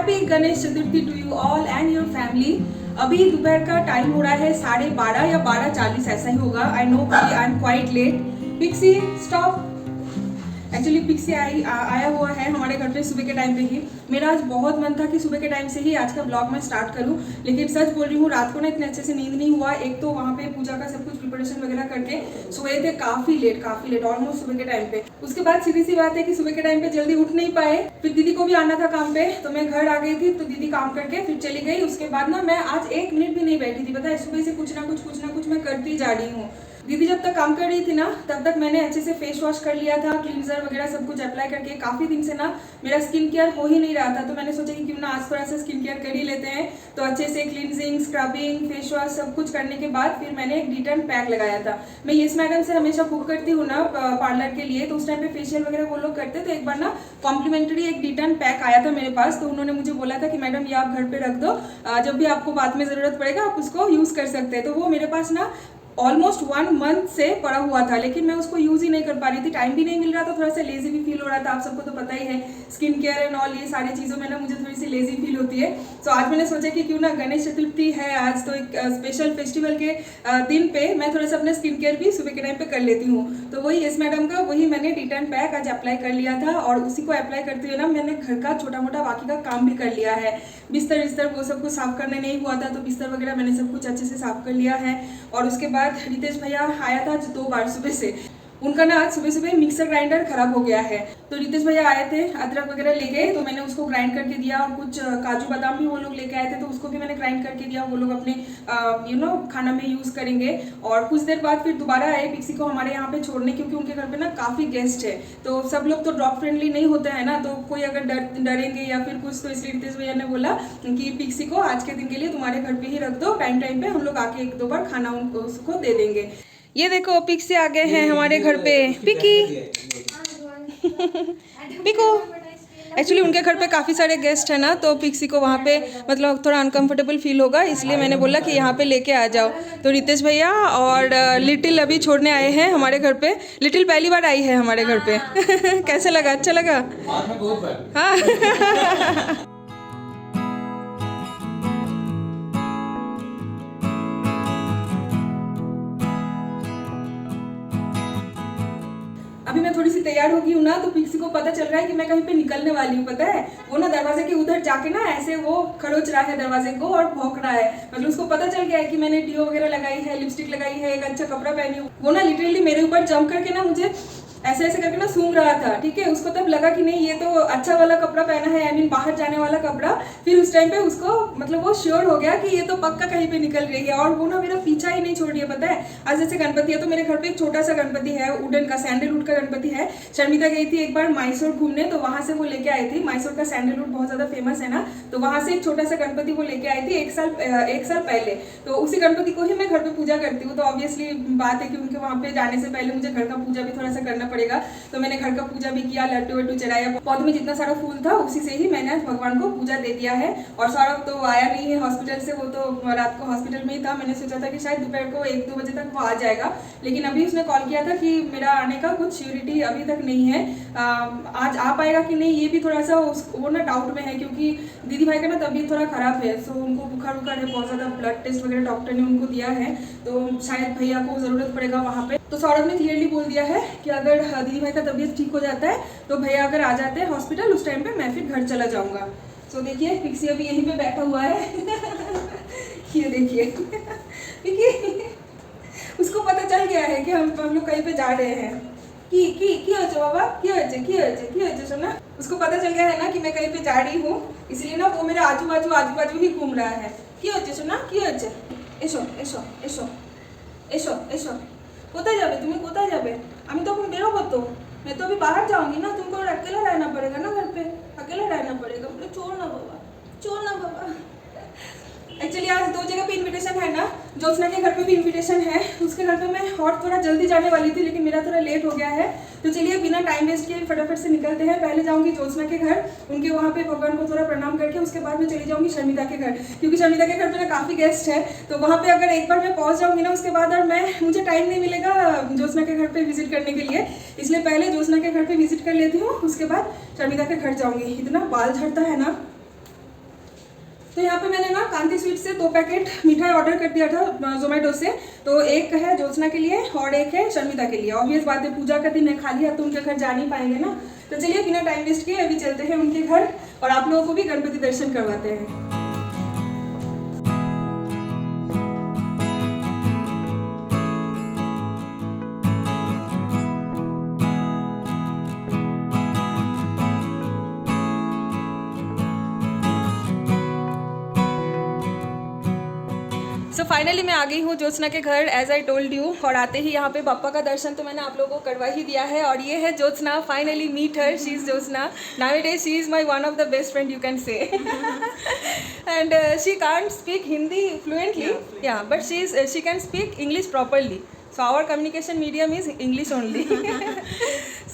Happy Ganesh Chaturthi to you all and your family. अभी दोपहर का टाइम हो रहा है 12:30 या 12:40 ऐसा ही होगा। आई नो कि I am quite late. Pixie stop. Actually Pixie आया हुआ है हमारे घर पे सुबह के टाइम पे ही। मेरा आज बहुत मन था कि सुबह के टाइम से ही आज का ब्लॉग मैं स्टार्ट करूं, लेकिन सच बोल रही हूँ रात को ना इतने अच्छे से नींद नहीं हुआ। एक तो वहाँ पे पूजा का सब कुछ प्रिपरेशन वगैरह करके सोए थे काफी लेट ऑलमोस्ट सुबह के टाइम पे। उसके बाद सीधी सी बात है कि सुबह के टाइम पे जल्दी उठ नहीं पाए। फिर दीदी को भी आना था काम पे, तो मैं घर आ गई थी, तो दीदी काम करके फिर चली गई। उसके बाद ना मैं आज 1 मिनट भी नहीं बैठी थी, पता है सुबह से कुछ ना कुछ मैं करती जा रही हूँ। दीदी जब तक काम कर रही थी ना तब तक मैंने अच्छे से फेस वॉश कर लिया था, क्लींजर वगैरह सब कुछ अप्लाई करके। काफ़ी दिन से ना मेरा स्किन केयर हो ही नहीं रहा था, तो मैंने सोचा कि क्यों ना आज थोड़ा सा स्किन केयर कर ही लेते हैं। तो अच्छे से क्लींजिंग, स्क्रबिंग, फेस वॉश सब कुछ करने के बाद फिर मैंने एक डिटर्न पैक लगाया था। मैं येस मैडम से हमेशा बुक करती हूँ ना पार्लर के लिए, तो उस टाइम पे फेशियल वगैरह वो लोग करते, तो एक बार ना कॉम्प्लीमेंट्री एक डिटर्न पैक आया था मेरे पास। तो उन्होंने मुझे बोला था कि मैडम ये आप घर पे रख दो, जब भी आपको बाद में ज़रूरत पड़ेगा आप उसको यूज़ कर सकते हैं। तो वो मेरे पास ना ऑलमोस्ट 1 मंथ से पड़ा हुआ था, लेकिन मैं उसको यूज़ ही नहीं कर पा रही थी। टाइम भी नहीं मिल रहा था, थोड़ा सा लेजी भी फील हो रहा था। आप सबको तो पता ही है स्किन केयर एंड ऑल ये सारी चीज़ों में ना मुझे थोड़ी सी लेजी फील होती है। तो आज मैंने सोचा कि क्यों ना गणेश चतुर्थी है आज, तो एक स्पेशल फेस्टिवल के दिन पे मैं थोड़ा सा अपना स्किन केयर भी सुबह के टाइम पे कर लेती हूँ। तो वही यस मैडम का वही मैंने डिटर्न पैक आज अप्लाई कर लिया था, और उसी को अप्लाई करते हुए ना मैंने घर का छोटा मोटा बाकी का काम भी कर लिया है। बिस्तर वो सब कुछ साफ करने नहीं हुआ था, तो बिस्तर वगैरह मैंने सब कुछ अच्छे से साफ कर लिया है। और उसके बाद रितेश भैया आया था 2 बार सुबह से। उनका ना आज सुबह सुबह मिक्सर ग्राइंडर खराब हो गया है, तो रितेश भैया आए थे, अदरक वगैरह ले गए, तो मैंने उसको ग्राइंड करके दिया। और कुछ काजू बादाम भी वो लोग लेके आए थे, तो उसको भी मैंने ग्राइंड करके दिया। वो लोग अपने खाना में यूज़ करेंगे। और कुछ देर बाद फिर दोबारा आए पिक्सी को हमारे यहाँ पे छोड़ने, क्योंकि उनके घर पे ना काफ़ी गेस्ट है। तो सब लोग तो डॉग फ्रेंडली नहीं होते हैं ना, तो कोई अगर डरेंगे या फिर कुछ, तो इसलिए रितेश भैया ने बोला कि पिक्सी को आज के दिन के लिए तुम्हारे घर पे ही रख दो, टाइम पे हम लोग आके 1-2 बार खाना उसको दे देंगे। ये देखो पिक्सी आ गए हैं हमारे घर पे। पिकी पिको। एक्चुअली उनके घर पे काफ़ी सारे गेस्ट हैं ना, तो पिक्सी को वहाँ पे मतलब थोड़ा अनकंफर्टेबल फील होगा, इसलिए मैंने बोला कि यहाँ पे लेके आ जाओ। तो रितेश भैया और लिटिल अभी छोड़ने आए हैं हमारे घर पे। लिटिल पहली बार आई है हमारे घर पे। कैसे लगा? अच्छा लगा? हाँ। अभी मैं थोड़ी सी तैयार हो गई हूँ ना, तो पिक्सी को पता चल रहा है कि मैं कहीं पे निकलने वाली हूँ। पता है वो ना दरवाजे के उधर जाके ना ऐसे वो खरोच रहा है दरवाजे को और भौंक रहा है। मतलब उसको पता चल गया है कि मैंने डिओ वगैरह लगाई है, लिपस्टिक लगाई है, एक अच्छा कपड़ा पहनी हूँ। वो ना लिटरली मेरे ऊपर जंप करके ना मुझे ऐसे करके ना सूंघ रहा था। ठीक है, उसको तब लगा कि नहीं ये तो अच्छा वाला कपड़ा पहना है, आई मीन बाहर जाने वाला कपड़ा। फिर उस टाइम पे उसको मतलब वो श्योर हो गया कि ये तो पक्का कहीं पे निकल रही है, और वो ना मेरा पीछा ही नहीं छोड़ रही है। पता है आज जैसे गणपति है, तो मेरे घर पे एक छोटा सा गणपति है, वुडन का सैंडलवुड का गणपति है। शर्मिता गई थी एक बार मैसूर घूमने, तो वहां से वो लेके आई थी। मैसूर का सैंडलवुड बहुत ज्यादा फेमस है ना, तो वहां से एक छोटा सा गणपति वो लेके आई थी 1 साल पहले। तो उसी गणपति को ही मैं घर पे पूजा करती हूँ। तो ऑब्वियसली बात है कि उनके वहां पे जाने से पहले मुझे घर का पूजा भी थोड़ा सा करना पड़ेगा। तो मैंने घर का पूजा भी किया, लड्डू वड्डू चढ़ाया। पौधे में जितना सारा फूल था उसी से ही मैंने भगवान को पूजा दे दिया है। और सौरभ तो आया नहीं है हॉस्पिटल से, वो तो रात को हॉस्पिटल में ही था। मैंने सोचा था कि शायद दोपहर को 1-2 बजे तक वो आ जाएगा, लेकिन अभी उसने कॉल किया था कि मेरा आने का कुछ श्योरिटी अभी तक नहीं है। आज आ पाएगा कि नहीं ये भी थोड़ा सा वो ना डाउट में है, क्योंकि दीदी भाई का ना तबीयत थोड़ा खराब है। सो उनको बुखार है बहुत ज़्यादा, ब्लड टेस्ट वगैरह डॉक्टर ने उनको दिया है, तो शायद भैया को ज़रूरत पड़ेगा वहाँ पे। तो सौरभ ने क्लियरली बोल दिया है कि अगर दीदी भाई का तबीयत ठीक हो जाता है तो भैया अगर आ जाते हैं हॉस्पिटल, उस टाइम पे मैं फिर घर चला जाऊंगा। तो देखिए पिक्सी अभी यहीं पे बैठा हुआ है। ये देखिए पिक्की, उसको पता चल गया है कि हम लोग कहीं पे जा रहे हैं। की हो बाबा, की सुना, उसको पता चल गया है ना कि मैं कहीं पे जा रही हूँ, इसलिए ना वो मेरे आजू बाजू ही घूम रहा है। की सुना, की एसो एसो एसो एसो एसो। कोথায় যাবে তুমি? কোথায় যাবে? আমি তো এখন বেরোবো, तो मैं तो अभी बाहर जाऊंगी ना, तुमको अकेला रहना पड़ेगा ना, घर पे अकेला रहना पड़ेगा। बोले छोड़ ना बाबा। एक्चुअली आज 2 जगह पे इनविटेशन है ना, ज्योत्सना के घर पे भी इनविटेशन है। उसके घर पे मैं और थोड़ा जल्दी जाने वाली थी, लेकिन मेरा थोड़ा लेट हो गया है। तो चलिए बिना टाइम वेस्ट किए फटाफट से निकलते हैं। पहले जाऊंगी ज्योत्सना के घर, उनके वहाँ पे भगवान को थोड़ा प्रणाम करके उसके बाद में चली जाऊंगी शर्मिता के घर, क्योंकि शर्मिता के घर पे ना काफ़ी गेस्ट है। तो वहाँ पे अगर एक बार मैं पहुँच जाऊंगी ना, उसके बाद और मुझे टाइम नहीं मिलेगा ज्योत्सना के घर पे विजिट करने के लिए, इसलिए पहले ज्योत्सना के घर पे विजिट कर लेती हूँ, उसके बाद शर्मिता के घर जाऊँगी। इतना बाल झड़ता है ना, तो यहाँ पे मैंने ना कांति स्वीट से 2 पैकेट मिठाई ऑर्डर कर दिया था जोमेटो से। तो एक है ज्योत्सना के लिए और एक है शर्मिता के लिए। ऑब्वियस बात है, पूजा का दिन है, खाली हाथ तो उनके घर जा नहीं पाएंगे ना। तो चलिए बिना टाइम वेस्ट किए अभी चलते हैं उनके घर और आप लोगों को भी गणपति दर्शन करवाते हैं। सो फाइनली मैं आ गई हूँ ज्योत्सना के घर, एज आई टोल्ड यू। और आते ही यहाँ पे पापा का दर्शन तो मैंने आप लोगों को करवा ही दिया है। और ये है Jyotsna, finally meet her, she is Jyotsna. Nowadays she is my one of the best friend, you can say. And she can't speak Hindi fluently, yeah but she can speak English properly. So our communication medium is English only.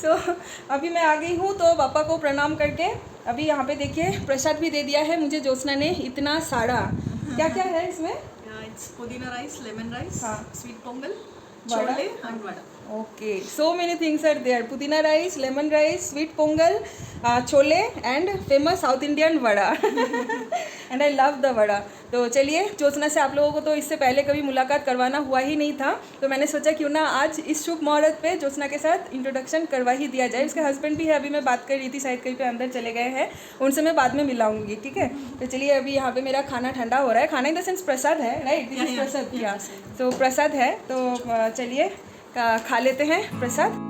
So अभी मैं आ गई हूँ तो पापा को प्रणाम करके अभी यहाँ पे देखिए प्रसाद भी दे दिया है मुझे ज्योत्सना ने, इतना सारा। क्या क्या है इसमें? पुदीना rice, lemon rice, sweet Pongal, vada chole and vada. Okay, so many things are there. Pudina rice, lemon rice, sweet pongal, chole and famous South Indian vada. And I love the vada. तो चलिए, ज्योत्सना से आप लोगों को तो इससे पहले कभी मुलाकात करवाना हुआ ही नहीं था, तो मैंने सोचा क्यों ना आज इस शुभ मुहूर्त पे ज्योत्सना के साथ इंट्रोडक्शन करवा ही दिया जाए। उसके हस्बैंड भी है, अभी मैं बात कर रही थी, शायद कहीं पे अंदर चले गए हैं, उनसे मैं बाद में मिलाऊंगी, ठीक है। तो चलिए अभी यहाँ पे मेरा खाना ठंडा हो रहा है। खाना इन द सेंस प्रसाद है, राइट? दिस इज प्रसाद, या तो प्रसाद है। तो चलिए खा लेते हैं प्रसाद।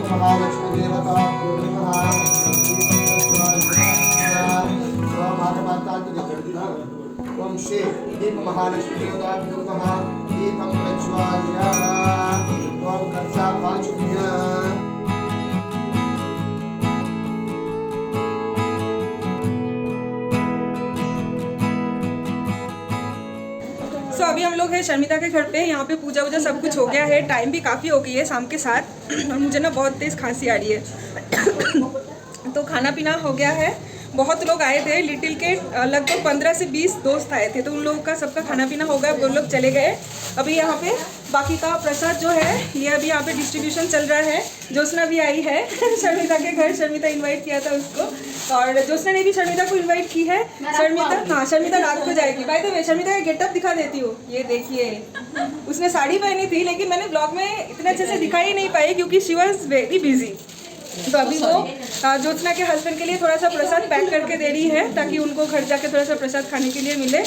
महालक्ष्मी देवता ओम श्री दीप महालक्ष्मी देवता दीपम प्रज्वालयामि ओम कर्सा पांचभ्यां। सो अभी हम लोग हैं शर्मिता के घर पे। यहाँ पे पूजा वूजा सब कुछ हो गया है, टाइम भी काफ़ी हो गई है शाम के 7 और मुझे ना बहुत तेज़ खांसी आ रही है। तो खाना पीना हो गया है, बहुत लोग आए थे, लिटिल के लगभग 15 से 20 दोस्त आए थे, तो उन लोगों का सबका खाना पीना हो गया, वो लोग चले गए। अभी यहाँ पे बाकी का प्रसाद जो है ये अभी यहाँ पे डिस्ट्रीब्यूशन चल रहा है। ज्योत्सना भी आई है शर्मिता के घर, शर्मिता इनवाइट किया था उसको, और ज्योत्सना ने भी शर्मिता को इनवाइट की है। शर्मिता, हाँ शर्मिता रात को जाएगी। बाय द वे शर्मिता का गेटअप दिखा देती हूँ, ये देखिए, उसने साड़ी पहनी थी लेकिन मैंने ब्लॉग में इतने अच्छे से दिखा ही नहीं पाई क्योंकि शी वॉज वेरी बिजी। तो अभी वो ज्योत्सना के हस्बैंड के लिए थोड़ा सा प्रसाद पैक करके दे रही है ताकि उनको घर जाके थोड़ा सा प्रसाद खाने के लिए मिले।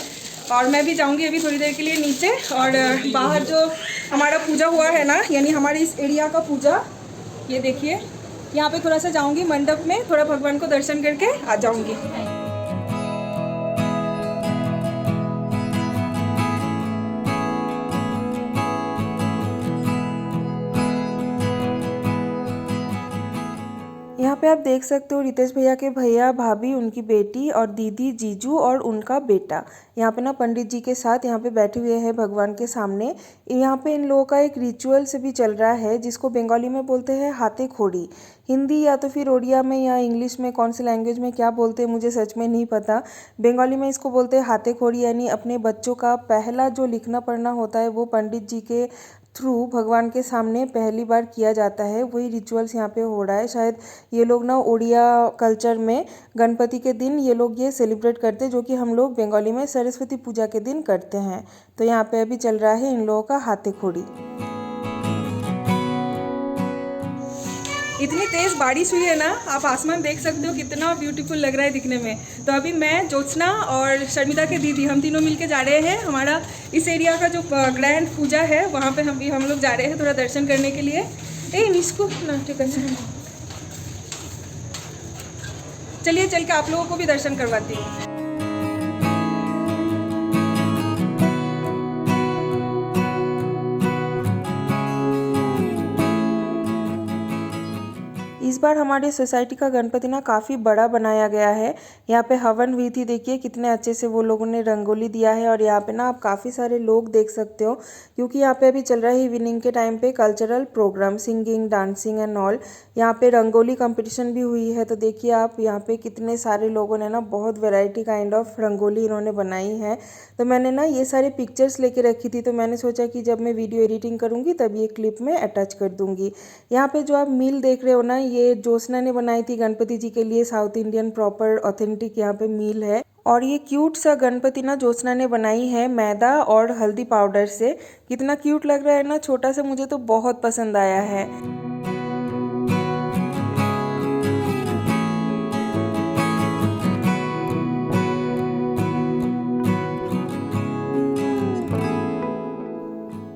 और मैं भी जाऊंगी अभी थोड़ी देर के लिए नीचे, और बाहर जो हमारा पूजा हुआ है ना, यानी हमारे इस एरिया का पूजा, ये देखिए यहाँ पे थोड़ा सा जाऊंगी मंडप में, थोड़ा भगवान को दर्शन करके आ जाऊंगी। यहाँ पे आप देख सकते हो रितेश भैया के भैया भाभी, उनकी बेटी और दीदी, जीजू और उनका बेटा यहाँ पे ना पंडित जी के साथ यहाँ पे बैठे हुए हैं भगवान के सामने। यहाँ पे इन लोगों का एक रिचुअल से भी चल रहा है जिसको बंगाली में बोलते हैं हाथे खोड़ी। हिंदी या तो फिर ओडिया में या इंग्लिश में कौन सी लैंग्वेज में क्या बोलते हैं मुझे सच में नहीं पता। बंगाली में इसको बोलते हैं हाथे खोड़ी, यानी अपने बच्चों का पहला जो लिखना पढ़ना होता है वो पंडित जी के थ्रू भगवान के सामने पहली बार किया जाता है। वही रिचुअल्स यहाँ पे हो रहा है। शायद ये लोग ना ओडिया कल्चर में गणपति के दिन ये लोग ये सेलिब्रेट करते हैं, जो कि हम लोग बंगाली में सरस्वती पूजा के दिन करते हैं। तो यहाँ पे अभी चल रहा है इन लोगों का हाथे खोड़ी। इतनी तेज़ बारिश हुई है ना, आप आसमान देख सकते हो कितना ब्यूटीफुल लग रहा है दिखने में। तो अभी मैं, ज्योत्सना और शर्मिता के दीदी, हम तीनों मिलके जा रहे हैं हमारा इस एरिया का जो ग्रैंड पूजा है वहाँ पे हम लोग जा रहे हैं थोड़ा दर्शन करने के लिए। इसको ना ठीक है, चलिए चल के आप लोगों को भी दर्शन करवाती हूँ। इस बार हमारी सोसाइटी का गणपति ना काफ़ी बड़ा बनाया गया है। यहाँ पे हवन हुई थी, देखिए कितने अच्छे से वो लोगों ने रंगोली दिया है। और यहाँ पे ना आप काफ़ी सारे लोग देख सकते हो, क्योंकि यहाँ पे अभी चल रहा है इवनिंग के टाइम पे cultural programme, singing, dancing and all. यहाँ पे रंगोली कंपटीशन भी हुई है, तो देखिए आप यहाँ पे कितने सारे लोगों ने ना बहुत वेराइटी काइंड ऑफ रंगोली इन्होंने बनाई है। तो मैंने ना ये सारे पिक्चर्स लेके रखी थी, तो मैंने सोचा कि जब मैं वीडियो एडिटिंग करूँगी तब ये क्लिप में अटैच कर दूँगी। यहाँ पे जो आप मील देख रहे हो ना, ये ज्योत्सना ने बनाई थी गणपति जी के लिए, साउथ इंडियन प्रॉपर ऑथेंटिक यहाँ पे मील है। और ये क्यूट सा गणपति ना ज्योत्सना ने बनाई है मैदा और हल्दी पाउडर से। कितना क्यूट लग रहा है ना, छोटा सा, मुझे तो बहुत पसंद आया है।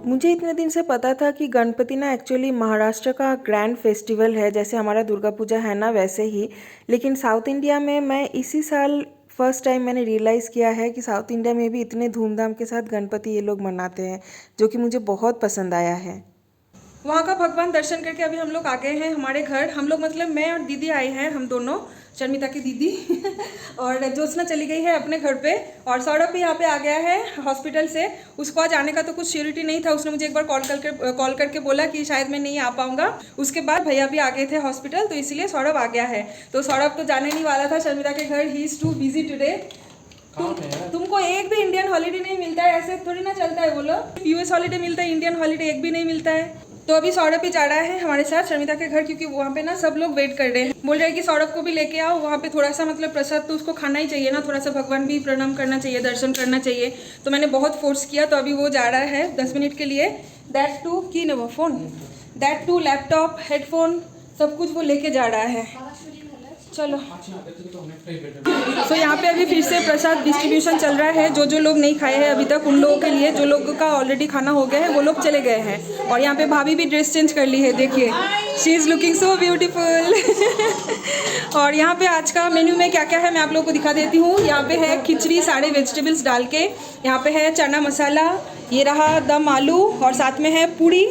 मुझे इतने दिन से पता था कि गणपति ना एक्चुअली महाराष्ट्र का ग्रैंड फेस्टिवल है, जैसे हमारा दुर्गा पूजा है ना वैसे ही। लेकिन साउथ इंडिया में मैं इसी साल फर्स्ट टाइम मैंने रियलाइज़ किया है कि साउथ इंडिया में भी इतने धूमधाम के साथ गणपति ये लोग मनाते हैं, जो कि मुझे बहुत पसंद आया है। वहाँ का भगवान दर्शन करके अभी हम लोग आ गए हैं हमारे घर। हम लोग मतलब मैं और दीदी आए हैं, हम दोनों, शर्मिता की दीदी और ज्योत्सना चली गई है अपने घर पे। और सौरभ भी यहाँ पे आ गया है हॉस्पिटल से। उसको आज आने का तो कुछ श्योरिटी नहीं था, उसने मुझे एक बार कॉल करके बोला कि शायद मैं नहीं आ पाऊँगा। उसके बाद भैया भी आ गए थे हॉस्पिटल, तो इसलिए सौरभ आ गया है। तो सौरभ तो जाने नहीं वाला था शर्मिता के घर, he is too busy today. तुमको एक भी इंडियन हॉलीडे नहीं मिलता है, ऐसे थोड़ी ना चलता है। बोलो, यूएस हॉलीडे मिलता है, इंडियन हॉलीडे एक भी नहीं मिलता है। तो अभी सौरभ भी जा रहा है हमारे साथ शर्मिता के घर, क्योंकि वहाँ पे ना सब लोग वेट कर रहे हैं। बोल रहे हैं कि सौरभ को भी लेके आओ, वहाँ पे थोड़ा सा मतलब प्रसाद तो उसको खाना ही चाहिए ना, थोड़ा सा भगवान भी प्रणाम करना चाहिए, दर्शन करना चाहिए। तो मैंने बहुत फोर्स किया, तो अभी वो जा रहा है 10 मिनट के लिए। दैट टू की न वो phone, that too laptop, headphone, सब कुछ वो लेके जा रहा है। चलो, तो यहाँ पे अभी फिर से प्रसाद डिस्ट्रीब्यूशन चल रहा है। जो जो लोग नहीं खाए हैं अभी तक, उन लोगों के लिए, जो लोगों का ऑलरेडी खाना हो गया है वो लोग चले गए हैं। और यहाँ पे भाभी भी ड्रेस चेंज कर ली है, देखिए, she is looking so beautiful. और यहाँ पे आज का मेन्यू में क्या क्या है मैं आप लोगों को दिखा देती हूँ। यहाँ पे है खिचड़ी सारे वेजिटेबल्स डाल के, यहाँ पे है चना मसाला, ये रहा दम आलू, और साथ में है पूड़ी,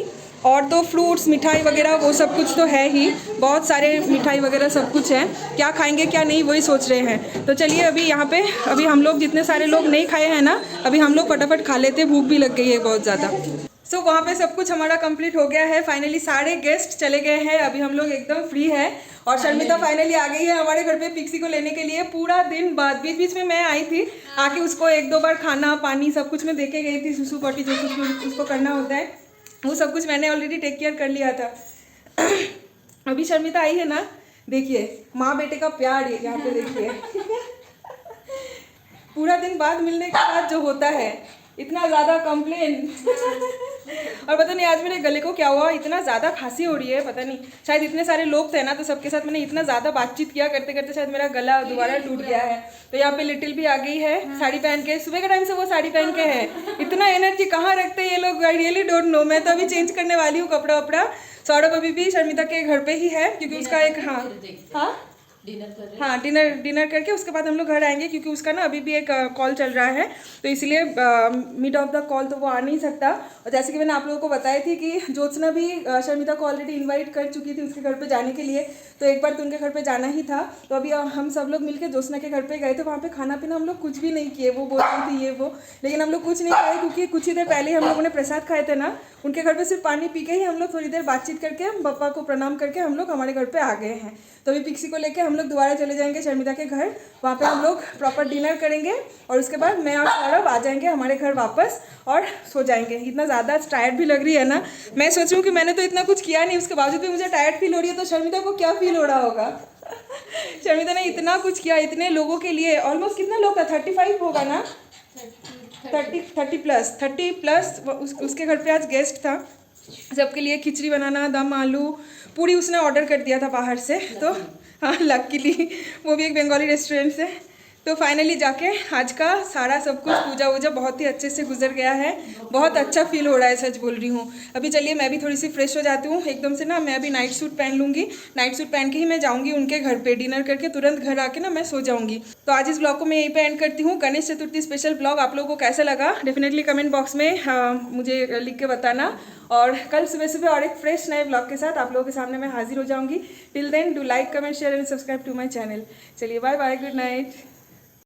और तो फ्रूट्स, मिठाई वगैरह वो सब कुछ तो है ही, बहुत सारे मिठाई वगैरह सब कुछ है। क्या खाएंगे क्या नहीं वही सोच रहे हैं। तो चलिए अभी यहाँ पे, अभी हम लोग जितने सारे लोग नहीं खाए हैं ना, अभी हम लोग फटाफट खा लेते, भूख भी लग गई है बहुत ज़्यादा। सो वहाँ पे सब कुछ हमारा कंप्लीट हो गया है। फाइनली सारे गेस्ट चले गए हैं, अभी हम लोग एकदम फ्री है। और शर्मिता फाइनली आ गई है हमारे घर पे पिक्सी को लेने के लिए, पूरा दिन बाद। बीच बीच में मैं आई थी, आके उसको 1-2 बार खाना पानी सब कुछ मैं दे के गई थी, सुसु पॉटी जो कुछ उसको करना होता है वो सब कुछ मैंने ऑलरेडी टेक केयर कर लिया था। अभी शर्मिता आई है ना, देखिए माँ बेटे का प्यार, ये यहाँ पे देखिए। पूरा दिन बाद मिलने के बाद जो होता है, इतना ज़्यादा कंप्लेन। और पता नहीं आज मेरे गले को क्या हुआ, इतना ज़्यादा खांसी हो रही है, पता नहीं, शायद इतने सारे लोग थे ना, तो सबके साथ मैंने इतना ज़्यादा बातचीत किया करते करते शायद मेरा गला दोबारा टूट गया है। तो यहाँ पे लिटिल भी आ गई है साड़ी पहन के, सुबह के टाइम से वो साड़ी पहन के है। इतना एनर्जी कहाँ रखते हैं ये लोग, आई रियली डोंट नो। मैं तो अभी चेंज करने वाली हूँ कपड़ा वपड़ा। सौरभ अभी भी शर्मिता के घर पे ही है, क्योंकि उसका एक डिनर करके उसके बाद हम लोग घर आएंगे, क्योंकि उसका ना अभी भी एक कॉल चल रहा है, तो इसलिए मिड ऑफ द कॉल तो वो आ नहीं सकता। और जैसे कि मैंने आप लोगों को बताई थी कि ज्योत्सना भी शर्मिता को ऑलरेडी इनवाइट कर चुकी थी उसके घर पे जाने के लिए, तो एक बार तो उनके घर पे जाना ही था। तो अभी हम सब लोग मिलकर ज्योत्सना के घर पे गए थे, वहाँ पे खाना पीना हम लोग कुछ भी नहीं किए, वो बोल रही थी ये वो, लेकिन हम लोग कुछ नहीं खाए, क्योंकि कुछ ही देर पहले हम लोगों ने प्रसाद खाए थे ना, उनके घर पे सिर्फ पानी पी के ही हम लोग थोड़ी देर बातचीत करके, पापा को प्रणाम करके हम लोग हमारे घर पे आ गए हैं। तो अभी पिक्सी को लेके हम लोग दोबारा चले जाएंगे शर्मिता के घर, वहाँ पे हम लोग प्रॉपर डिनर करेंगे, और उसके बाद मैं और सौरभ आ जाएंगे हमारे घर वापस और सो जाएंगे। इतना ज़्यादा टायर्ड भी लग रही है ना, मैं सोच रही हूँ कि मैंने तो इतना कुछ किया नहीं, उसके बावजूद भी मुझे टायर्ड फील हो रही है, तो शर्मिता को क्या फील हो रहा होगा। शर्मिता ने इतना कुछ किया, इतने लोगों के लिए, ऑलमोस्ट कितना लोग था, 35 होगा ना, 30 प्लस उसके घर पे आज गेस्ट था। सबके लिए खिचड़ी बनाना, दम आलू, पूरी उसने ऑर्डर कर दिया था बाहर से, तो हाँ लकीली वो भी एक बंगाली रेस्टोरेंट से। तो फाइनली जाके आज का सारा सब कुछ पूजा वूजा बहुत ही अच्छे से गुजर गया है। बहुत अच्छा फील हो रहा है, सच बोल रही हूँ। अभी चलिए मैं भी थोड़ी सी फ्रेश हो जाती हूँ एकदम से ना। मैं अभी नाइट सूट पहन लूँगी, नाइट सूट पहन के ही मैं जाऊँगी उनके घर पे। डिनर करके तुरंत घर आके ना मैं सो जाऊँगी। तो आज इस ब्लॉग को मैं यहीं पे एंड करती हूँ। गणेश चतुर्थी स्पेशल ब्लॉग आप लोगों को कैसा लगा डेफिनेटली कमेंट बॉक्स में मुझे लिख के बताना। और कल सुबह सुबह और एक फ्रेश नए ब्लॉग के साथ आप लोगों के सामने मैं हाजिर हो जाऊँगी। Till then do like, comment, share and subscribe to my channel. चलिए बाय बाय, गुड नाइट।